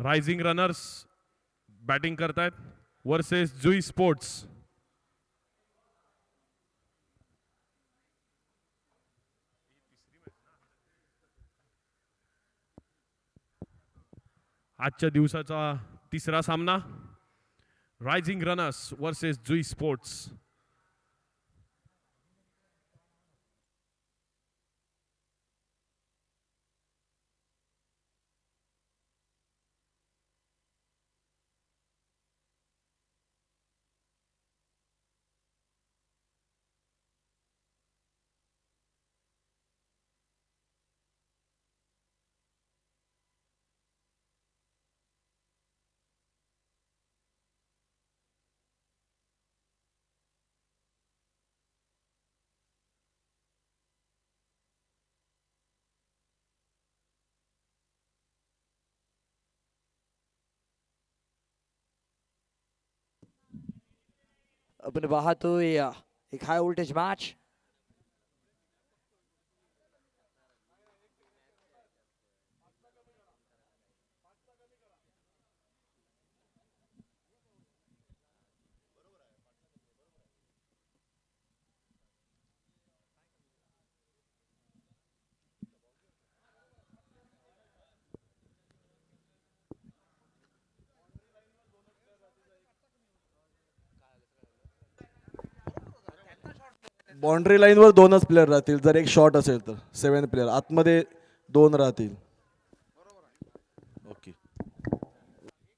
Rising runners batting करतायत versus जुई sports. आजच्या दिवसाचा तिसरा सामना रायझिंग रनर्स वर्सेस जुई स्पोर्ट्स. आपण पाहतोय एक हाय व्होल्टेज मॅच. बाउंड्री लाईनवर दोनच प्लेयर राहतील जर एक शॉट असेल तर 7 प्लेयर आतमध्ये 2 राहतील. ओके.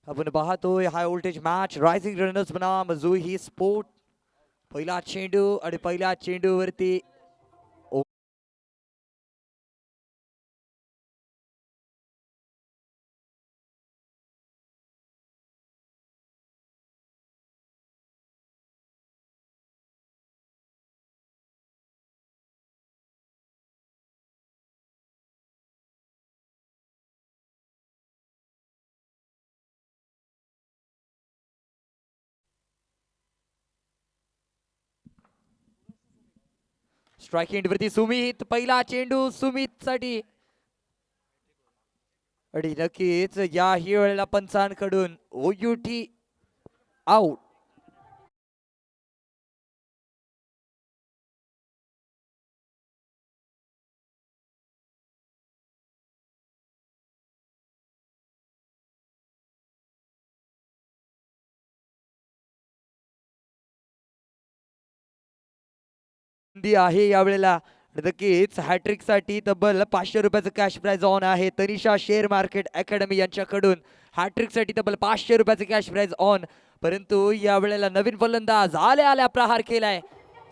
आपण पाहतोय high voltage match rising runners बनाम जुई स्पोर्ट. पहिला चेंडू आणि पहिल्या चेंडूवरती स्ट्राईक एंडवरती सुमित. पहिला चेंडू सुमित साठी आणि नक्कीच याही वेळेला पंचांकडून ओयूटी आउट. आहे यावेळेला नक्कीच हॅट्रिक साठी तब्बल 500 रुपयाचं कॅश प्राइज ऑन आहे. तनिषा शेअर मार्केट अकॅडमी यांच्याकडून हॅट्रिक साठी तब्बल 500 रुपयाचं कॅश प्राइज ऑन. परंतु यावेळेला नवीन फलंदाज आल्या आल्या प्रहार केलाय.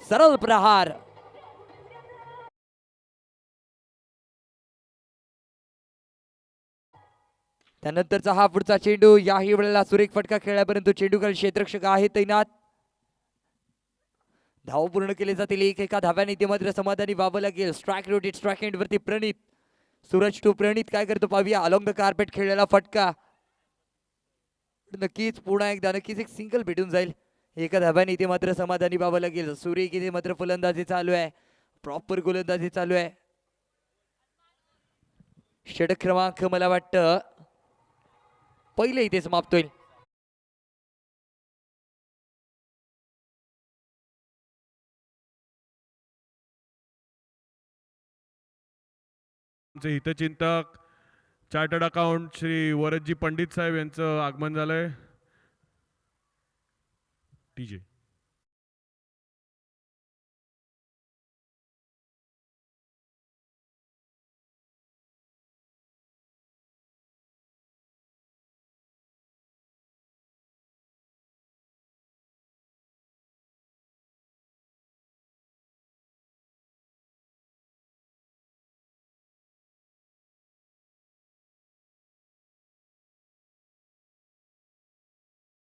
सरळ प्रहार. त्यानंतरचा हा पुढचा चेंडू याही वेळेला सुरेख फटका खेळला परंतु चेंडूखाली क्षेत्ररक्षक आहे तैनात. धाव पूर्ण केले जातील एका धाव्याने ते मात्र समाधानी व्हावं लागेल. स्ट्राईक रोटेट स्ट्राईक एंड वरती प्रणित. सूरज टू प्रणित काय करतो पाहूया. अलॉंग द कार्पेट खेळलेला फटका नक्कीच पुन्हा एकदा नक्कीच एक सिंगल भेटून जाईल. एका धाव्याने ते मात्र समाधानी व्हावं लागेल. सुरेख इथे मात्र फलंदाजी चालू आहे. प्रॉपर गोलंदाजी चालू आहे. षटक क्रमांक मला वाटतं पहिले इथे समाप्त होईल. हितचिंतक चार्टर्ड अकाउंट श्री वरदजी पंडित साहेब यांचं आगमन झालंय. टीजे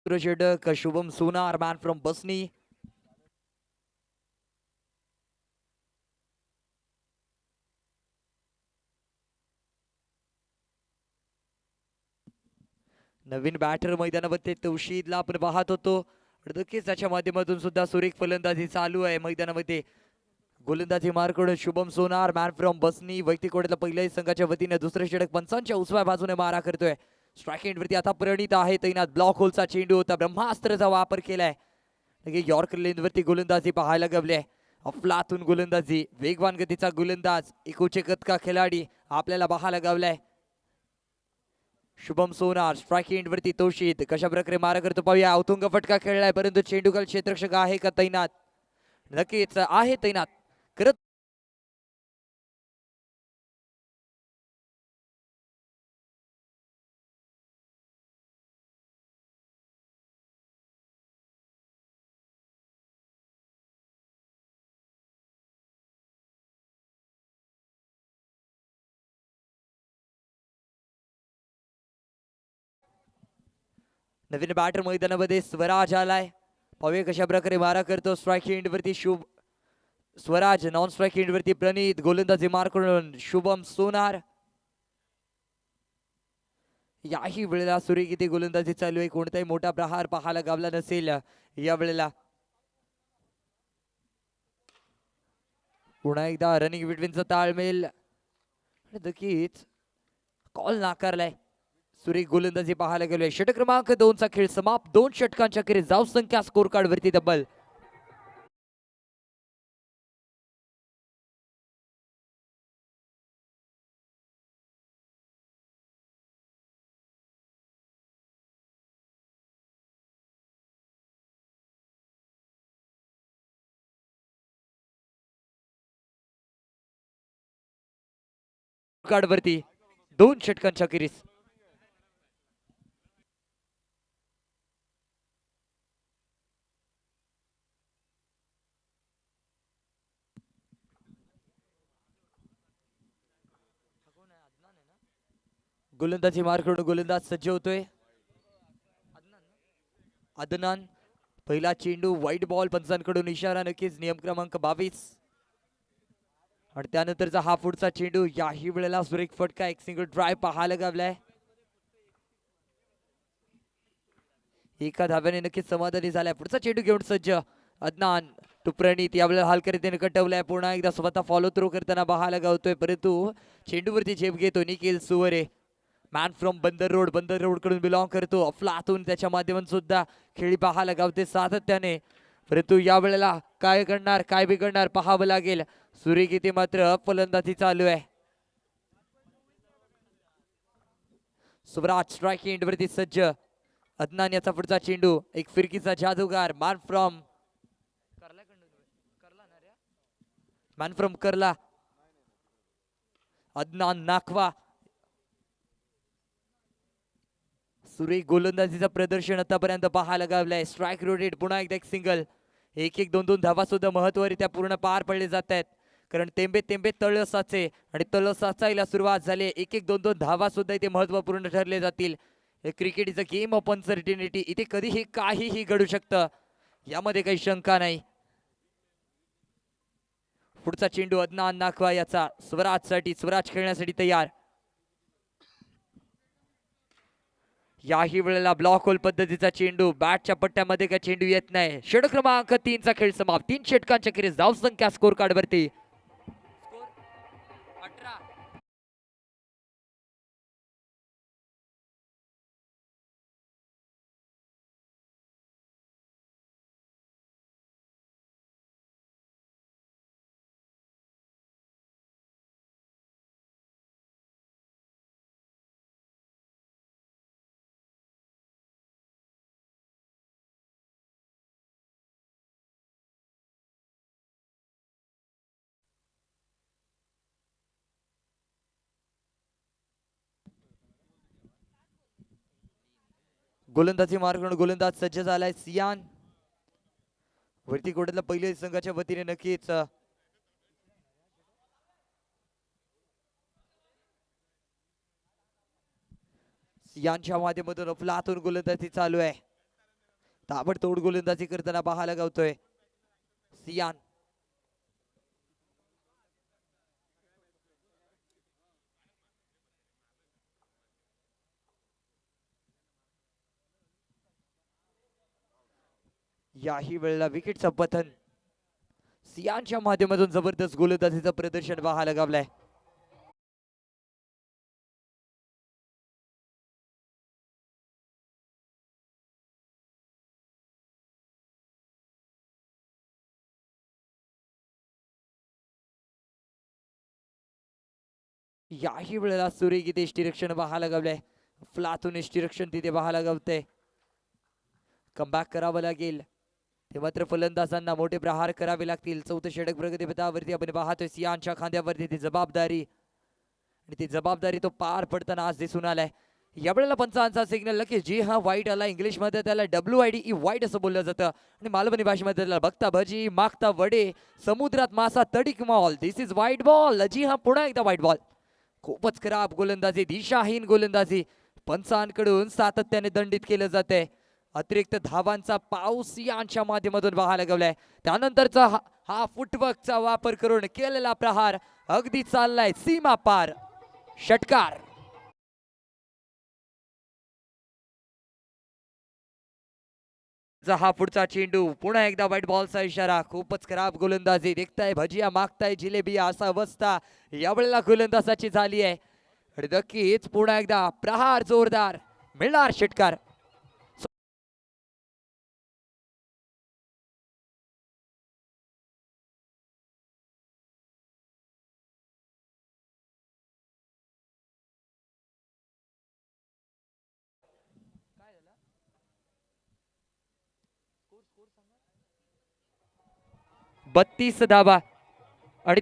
षटक शुभम सोनार मॅन फ्रॉम बसनी. नवीन बॅटर मैदानामध्ये तौशीदला आपण पाहत होतो. नक्कीच त्याच्या माध्यमातून सुद्धा सुरेख फलंदाजी चालू आहे मैदानामध्ये. गोलंदाजी मार्कडून शुभम सोनार मॅन फ्रॉम बसनी वैयक्तिक कोड्यातला पहिल्याही संघाच्या वतीने दुसरे षटक पंचांच्या उजव्या बाजूने मारा करतोय. स्ट्राईक एंडवरती आता प्रणित आहे तैनात. ब्लॉक होलचा चेंडू होता, ब्रह्मास्त्राचा वापर केलाय. यॉर्कर लेनवरती गोलंदाजी पाहायला गवले. अफलातून गोलंदाजी, वेगवान गतीचा गोलंदाज, एक उच्च का खिलाडी आपल्याला पाहायला गवलाय. शुभम सोनार स्ट्राईक एंडवरती तोषित कशा प्रकारे मारा करतो पाहूया. अवतुंग फटका खेळलाय, परंतु चेंडूकाल क्षेत्ररक्षक आहे का तैनात? नक्कीच आहे तैनात. करत नवीन बॅटर मैदानामध्ये स्वराज आलाय. पाहूया कशा प्रकारे मारा करतो. स्ट्राईक एंडवरती शुभ स्वराज, नॉन स्ट्राईक एंडवरती प्रणित, गोलंदाजी मार करून शुभम सोनार. याही वेळेला सुरेगीती गोलंदाजी चालू आहे. कोणताही मोठा प्रहार पाहायला गावला नसेल या वेळेला. पुन्हा एकदा रनिंग बिटवीनचा ताळमेल, नक्कीच कॉल नाकारलाय. सुरेख गोलंदाजी पाहायला गेलोय. षटक क्रमांक 2 चा खेळ समाप्त. 2 षटकांच्या खेळी जाऊ संख्या स्कोर कार्ड वरती तब्बल कार्ड वरती 2 षटकांच्या खेरीस. गोलंदाजी मार करून गोलंदाज सज्ज होतोय. अदनान पहिला चेंडू व्हाईट बॉल, पंचांकडून इशारा. नक्कीच नियम क्रमांक 22. आणि त्यानंतरचा हा पुढचा चेंडू. याही वेळेला सुरेख फटका, एक सिंगल ड्राइव्ह पाहायला गावलाय. एका धाब्याने नक्कीच समाधानी झालाय. पुढचा चेंडू घेऊन सज्ज अदनान टू प्रणित. यावेळेला हलकरीतीने कटवलाय. पुन्हा एकदा स्वतः फॉलो थ्रू करताना पाहायला गावतोय, परंतु चेंडूवरती झेप घेतो निखिल सुवरे. मॅन फ्रॉम बंदर रोड कडून बिलॉंग करतो. अफलातून त्याच्या माध्यमातून सुद्धा खेळी पाहायला गावते सातत्याने, परंतु या वेळेला काय करणार, काय बिघडणार पाहावं लागेल. सूर्यगीती मात्र फलंदाजी चालू आहे. सुवराज स्ट्राईक एंडवरती सज्ज. अदनान याचा पुढचा चेंडू, एक फिरकीचा जादूगार मॅन फ्रॉम करला. अदनान नाखवा. सुरेख गोलंदाजीचं प्रदर्शन आतापर्यंत पाहायला गावलंय. स्ट्राईक रोटेट, पुन्हा एकदा एक सिंगल. 1-1, 2-2 धावा सुद्धा महत्वरित्या पूर्ण पार पडले जात आहेत, कारण तेंबे तेंबे तळ साचे आणि तळ साचायला सुरुवात झाली. 1-1, 2-2 धावा सुद्धा इथे महत्वपूर्ण ठरले जातील. Cricket is a game of uncertainty. इथे कधीही काहीही घडू शकतं, यामध्ये काही शंका नाही. पुढचा चेंडू अदनान नाखवा याचा. स्वराज खेळण्यासाठी तयार. याही वेळेला ब्लॉक होल पद्धतीचा चेंडू. बॅटच्या पट्ट्यामध्ये काय चेंडू येत नाही. षटक क्रमांक 3 चा खेळ समाप्त. 3 षटकांच्या खेळी धाव संख्या स्कोर कार्ड वरती गोलंदाजी मार्ग गोलंदाज सज्ज झालाय. सियान वरती गोड्यातला पहिले संघाच्या वतीने नक्कीच सियानच्या माध्यमातून अफलातून गोलंदाजी चालू आहे. ताबडतोड गोलंदाजी करताना पाहायला गावतोय सियान. याही वेळेला विकेटचं पतन. सियानच्या माध्यमातून जबरदस्त गोलंदाजीचं प्रदर्शन पाहायला गावलंय. याही वेळेला सुरेख यष्टिरक्षण पाहायला गवलंय. फ्लातून यष्टिरक्षण तिथे पाहायला गवते. कमबॅक करावं लागेल. ते मात्र फलंदाजांना मोठे प्रहार करावे लागतील. चौथं षटक प्रगतीपथावरती आपण पाहतोय. सियांच्या खांद्यावरती ती जबाबदारी आणि ती जबाबदारी तो पार पडताना आज दिसून आलाय. यावेळेला पंचांचा सिग्नल की जी हा वाईट आला. इंग्लिश मध्ये त्याला WIDE वाईट असं बोललं जातं आणि मालवणी भाषेमध्ये त्याला बघता भजी मागता वडे समुद्रात मासा तडिक मॉल दिस इज व्हाईट बॉल. जी हा पुन्हा एकदा व्हाईट बॉल. खूपच खराब गोलंदाजी दिशाहीन गोलंदाजी पंचांकडून सातत्याने दंडित केलं जाते. अतिरिक्त धावांचा पाऊस यांच्या माध्यमातून पाहायला गवलाय. त्यानंतरचा हा फुटवर्कचा वापर करून केलेला प्रहार अगदी चाललाय सीमा पार. षटकार. हा पुढचा चेंडू पुन्हा एकदा व्हाईट बॉलचा इशारा. खूपच खराब गोलंदाजी. देखताय भजिया मागताय जिलेबी असा अवस्था यावेळेला गोलंदाजाची झाली आहे. आणि नक्कीच पुन्हा एकदा प्रहार जोरदार मिळणार षटकार. बत्तीस धावा आणि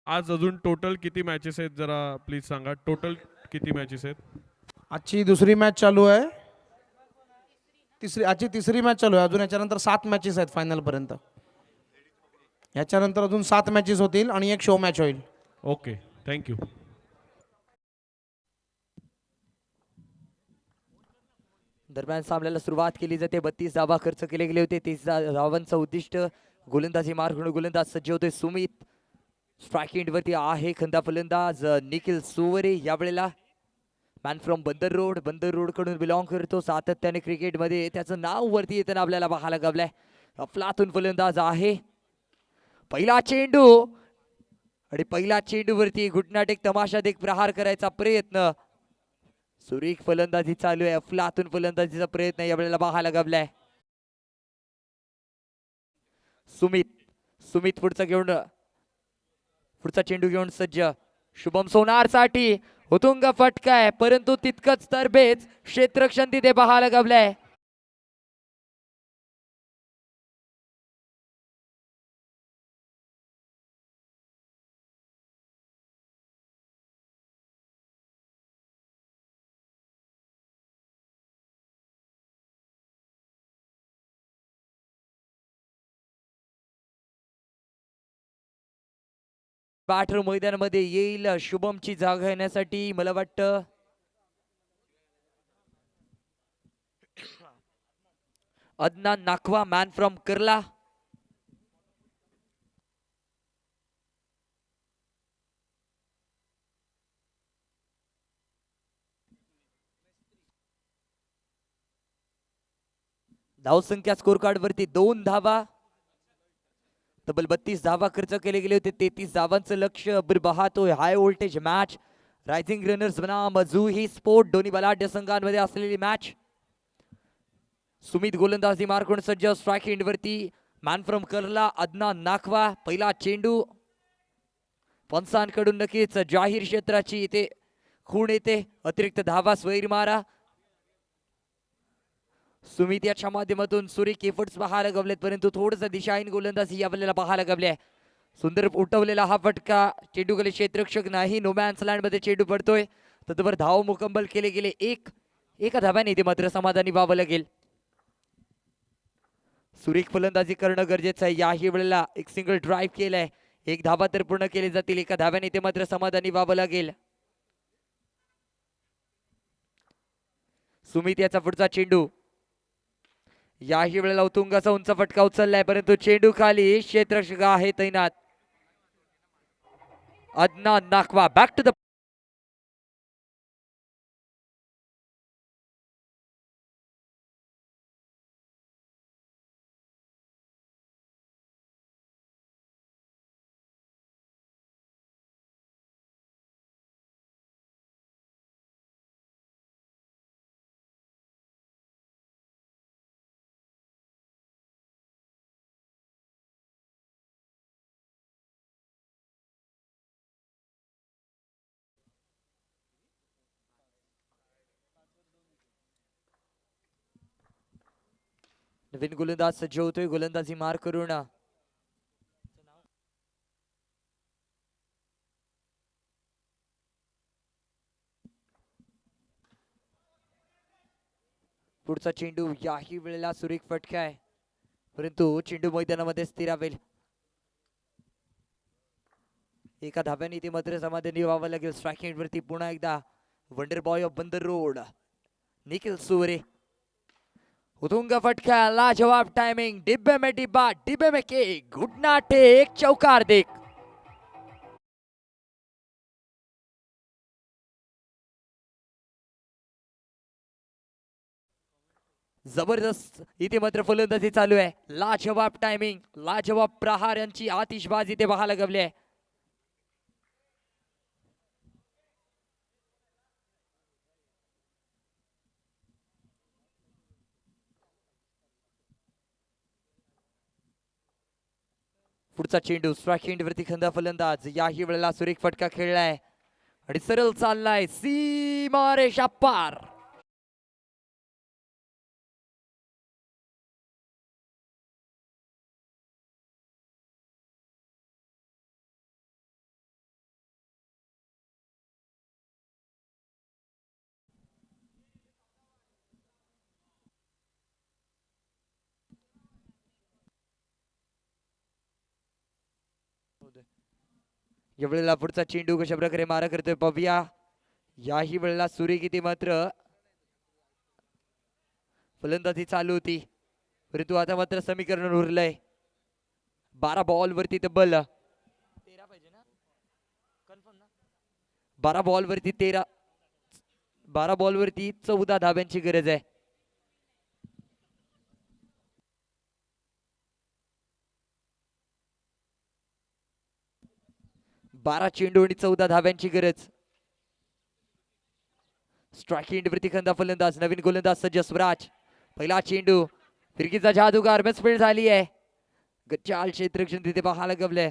आज अजून टोटल किती मॅचेस आहेत जरा प्लीज सांगा. टोटल किती मॅचेस आहेत? आजची दुसरी मॅच चालू आहे. आजची तिसरी मॅच चालू आहे. अजून याच्यानंतर 7 मॅचेस आहेत फायनल पर्यंत. याच्यानंतर अजून 7 मॅचेस होतील आणि एक शो मॅच होईल. Okay thank you. दरम्यान सामन्याला सुरुवात केली जाते. 32 धावा खर्च केले गेले होते. 30 धावांचं उद्दिष्ट गोलंदाजी मार्ग गोलंदाज सज्ज होते. सुमित स्ट्राईक वरती आहे. खंदा फलंदाज निखिल सुवरे यावेळेला मॅन फ्रॉम बंदर रोड कडून बिलॉंग करतो. सातत्याने क्रिकेटमध्ये त्याचं नाव वरती येताना आपल्याला पाहायला गवलंय. अफलातून फलंदाज आहे. पहिला चेंडू आणि पहिल्या चेंडूवरती घुटनाट एक तमाशात एक प्रहार करायचा प्रयत्न. सुरेख फलंदाजी चालू आहे. अफलातून फलंदाजीचा प्रयत्न यावेळेला पाहायला गवलाय. सुमित पुढचा चेंडू घेऊन सज्ज. शुभम सोनार साठी हुतुंग फटकाय परंतु तितकंच तरबेज क्षेत्ररक्षण तिथे पाहायला गवलंय. बॅटर मैदानामध्ये येईल शुभमची जागा घेण्यासाठी. मला वाटतं अदनान नाखवा मॅन फ्रॉम कर्ला. धावसंख्या स्कोर कार्ड वरती 2 धावा, तब्बल 32 धावा खर्च केले गेले होते. 33 धावांचं लक्ष्य पाहतोय. High voltage match, rising runners बनाम जुही स्पोर्ट दोन्ही बलाढ्य संघांमध्ये असलेली मॅच. सुमित गोलंदाजी मार्कून सज्ज. स्ट्राईक एंड वरती मॅन फ्रॉम कर्ला अदनान नाखवा. पहिला चेंडू पंचांकडून नक्कीच जाहीर क्षेत्राची इथे खूण येते. अतिरिक्त धावा स्वैर मारा. सुमित याच्या माध्यमातून सुरेख एफर्ट्स पाहायला गवलेत, परंतु थोडस दिशाहीन गोलंदाजी यावेळेला पाहायला गवले. सुंदर उठवलेला हा फटका. चेंडू खाली क्षेत्ररक्षक नाही. नो मॅन्स लँड मध्ये चेंडू पडतोय. तत्पर धाव मुकंमल केले गेले. एका धाव्याने ते मात्र समाधानी व्हावं लागेल. सुरेख फलंदाजी करणं गरजेचं आहे. याही वेळेला एक सिंगल ड्राईव्ह केलाय. 1 धावा तर पूर्ण केली जातील. एका धाव्याने ते मात्र समाधानी व्हावं लागेल. सुमित याचा पुढचा चेंडू. याही वेळेला उतुंगाचा उंच फटका उचललाय, परंतु चेंडू खाली क्षेत्ररक्षक आहे तैनात. Adnan Nakhwa back to the नवीन गोलंदाज सज्ज होतोय. गोलंदाजी मार करून पुढचा चेंडू. याही वेळेला सुरेख फटका आहे, परंतु चेंडू मैदानामध्ये स्थिरावेल. एका धाब्याने ते मात्र समाधानी व्हावं लागेल. स्ट्राईक वरती पुन्हा एकदा वंडर बॉय ऑफ बंदर रोड निखिल सुरे. उतुंग फटका. लाजवाब टाइमिंग. डिब्बे में डिब्बा, डिब्बे में केक. घुटना टेक, चौकार देख. जबरदस्त इथे मात्र फलंदाजी चालू आहे. लाजवाब टायमिंग, लाजवाब प्रहार यांची आतिषबाजी इथे पाहायला गवली आहे. पुढचा चेंडू. स्ट्राईक एंड वरती खंदा फलंदाज. याही वेळेला सुरेख फटका खेळलाय आणि सरळ चाललाय सीमारेषा पार. या वेळेला पुढचा चेंडू कशा प्रकारे मारा करतोय पाहूया. याही वेळेला सूर्य किती मात्र फलंदाजी चालू होती, परंतु आता मात्र समीकरण उरलंय. 12 बॉल वरती तब्बल 13 पाहिजे ना, कन्फर्म ना. 12 बॉल वरती 14 धाब्यांची गरज आहे. 12 चेंडू आणि 14 धाब्यांची गरज. स्ट्राईक एंड वरती खंदा फलंदाज. नवीन गोलंदाज सज्ज स्वराज. पहिला चेंडू. फिरकीचा जादूगार मिसफील्ड झाली आहे. गच्चाल क्षेत्ररक्षण तिथे पाहायला गवलंय,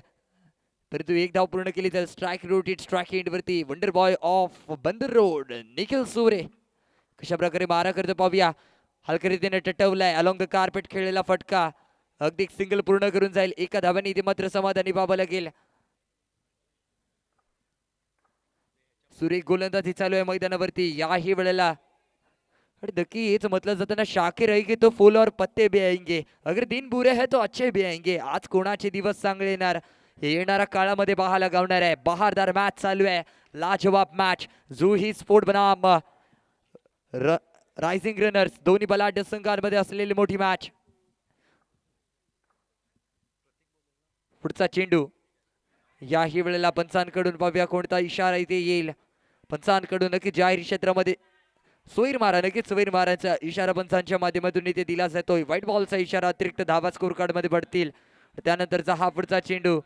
परंतु 1 धाव पूर्ण केली तर स्ट्राईक रोटेट. स्ट्राईक एंड वरती वंडर बॉय ऑफ बंदर रोड निखिल सुरे कशा प्रकारे मारा करतो पाहूया. हलक्या रीतीने टटवलाय. अलॉंग द कार्पेट खेळलेला फटका अगदी सिंगल पूर्ण करून जाईल. एका धाव्याने इथे मात्र समाधानी व्हावं लागेल. सुरेख गोलंदाजी चालू आहे मैदानावरती. याही वेळेला दकीच मतलब जाता ना, शाखे रहेंगे तो फूल और पत्ते भी आएंगे, अगर दिन बुरे है तो अच्छे भी आएंगे. आज कोणाचे दिवस चांगले येणार हे येणाऱ्या काळामध्ये पाहायला गावणार आहे. बहारदार मॅच चालू आहे. लाजवाब मॅच. जुही स्पोर्ट बनाम रायझिंग रनर्स दोन्ही बलाढ्य संघांमध्ये असलेली मोठी मॅच. पुढचा चेंडू. याही वेळेला पंचांकडून पाहूया कोणता इशारा इथे येईल. पंचांकडून नक्की जाहीर क्षेत्रामध्ये सोयीर मारा, नक्कीच सोयीर माराचा इशारा पंचांच्या माध्यमातून इथे दिला जातोय. व्हाईट बॉलचा इशारा, अतिरिक्त धावा स्कोर कार्ड मध्ये पडतील. त्यानंतरचा हा पुढचा चेंडू,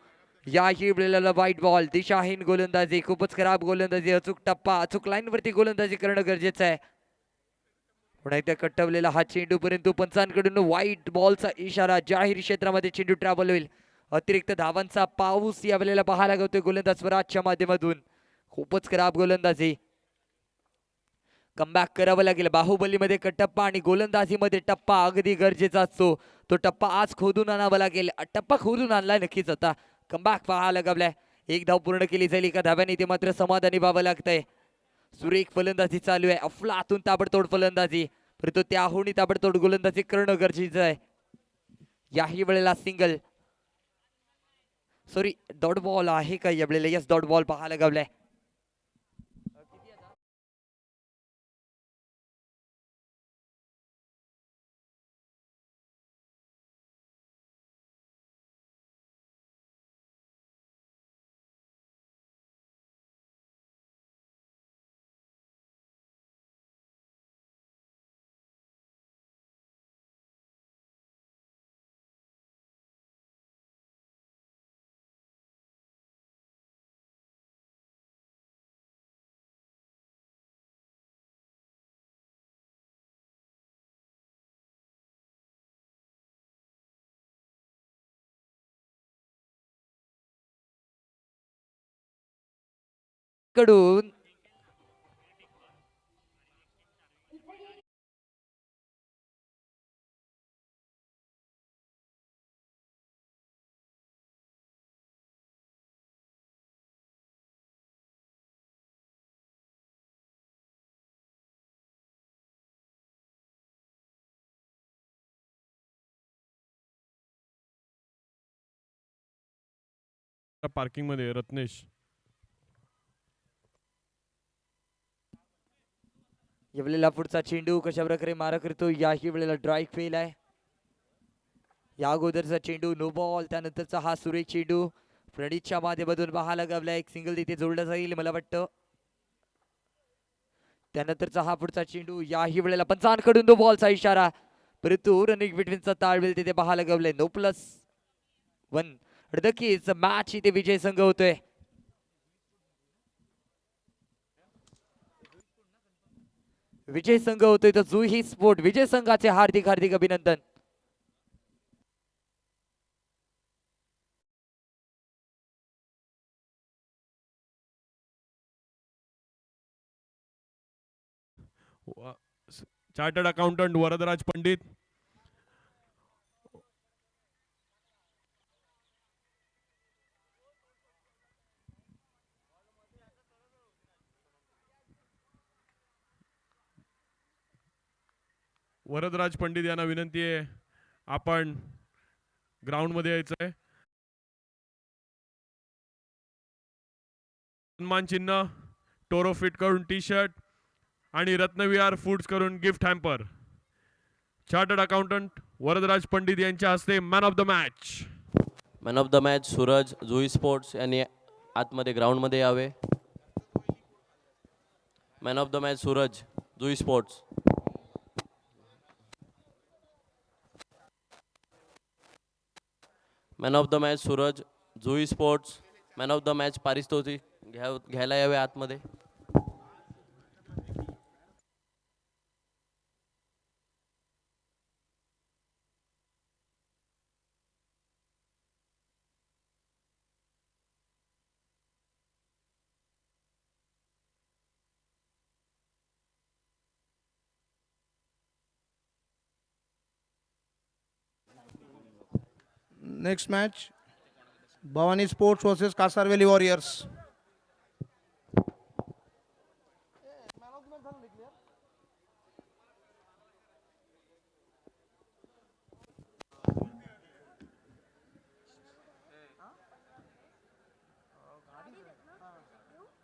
याही वेळेला व्हाईट बॉल, दिशाहीन गोलंदाजी, खूपच खराब गोलंदाजी, अचूक टप्पा, अचूक लाईन वरती गोलंदाजी करणं गरजेचं आहे. पुन्हा एकदा कट्टवलेला हा चेंडू, परंतु पंचांकडून व्हाईट बॉलचा इशारा, जाहीर क्षेत्रामध्ये चेंडू ट्रॅव्हल होईल. अतिरिक्त धावांचा पाऊस या वेळेला पाहायला लागतोय गोलंदाज स्वराजच्या माध्यमातून. खूपच खराब गोलंदाजी, कमबॅक करावं लागेल. बाहुबलीमध्ये टप्पा आणि गोलंदाजीमध्ये टप्पा अगदी गरजेचा असतो. तो टप्पा आज खोदून आणावा लागेल. टप्पा खोदून आणलाय नक्कीच. आता कमबॅक पाहायला लागलाय. एक धाव पूर्ण केली जाईल एका धाव्याने, ते मात्र समाधानी व्हावं लागतंय. सुरेख फलंदाजी चालू आहे, अफलातून ताबडतोड फलंदाजी, परंतु त्याहूनही ताबडतोड गोलंदाजी करणं गरजेचं आहे. याही वेळेला सिंगल, सॉरी डॉट बॉल आहे का या वेळेला? यस, डॉट बॉल पाहायला लागलाय. कडून पार्किंग मध्ये रत्नेश. या वेळेला पुढचा चेंडू कशा प्रकारे मारा करतो, याही वेळेला ड्राईव्ह फेल आहे. या अगोदरचा चेंडू नो बॉल, त्यानंतरचा हा सुरेख चेंडू प्रणीतच्या माध्यमातून पाहायला गावला. एक सिंगल तिथे जोडलं जाईल मला वाटतं. त्यानंतरचा हा पुढचा चेंडू, याही वेळेला पंचांकडून नो बॉलचा इशारा, परंतु रनिंग बिटवीनचा ताळवेल तिथे पाहायला गावलाय. 9+1 नक्कीच मॅच इथे विजय संघ होतोय. विजय संघ होतोय तर जुही स्पोर्ट विजय संघाचे हार्दिक हार्दिक अभिनंदन. Chartered accountant Varadraj Pandit. वरदराज पंडित यांना विनंती आहे, आपण ग्राउंड मध्ये यायचंय. सन्मान चिन्ह, टोरो फिट करून टी शर्ट आणि रत्नविहार फूड्स करून gift hamper. Chartered accountant Varadraj Pandit यांच्या हस्ते man of the match. Man of the match Suraj Jui sports यांनी आतमध्ये ग्राउंडमध्ये यावे. Man of the match Suraj Jui sports. Man of the match Suraj Jui sports. Man of the match पारितोषिक घ्यायला यावे आतमध्ये. Next match Bhavani sports versus Kasarveli warriors.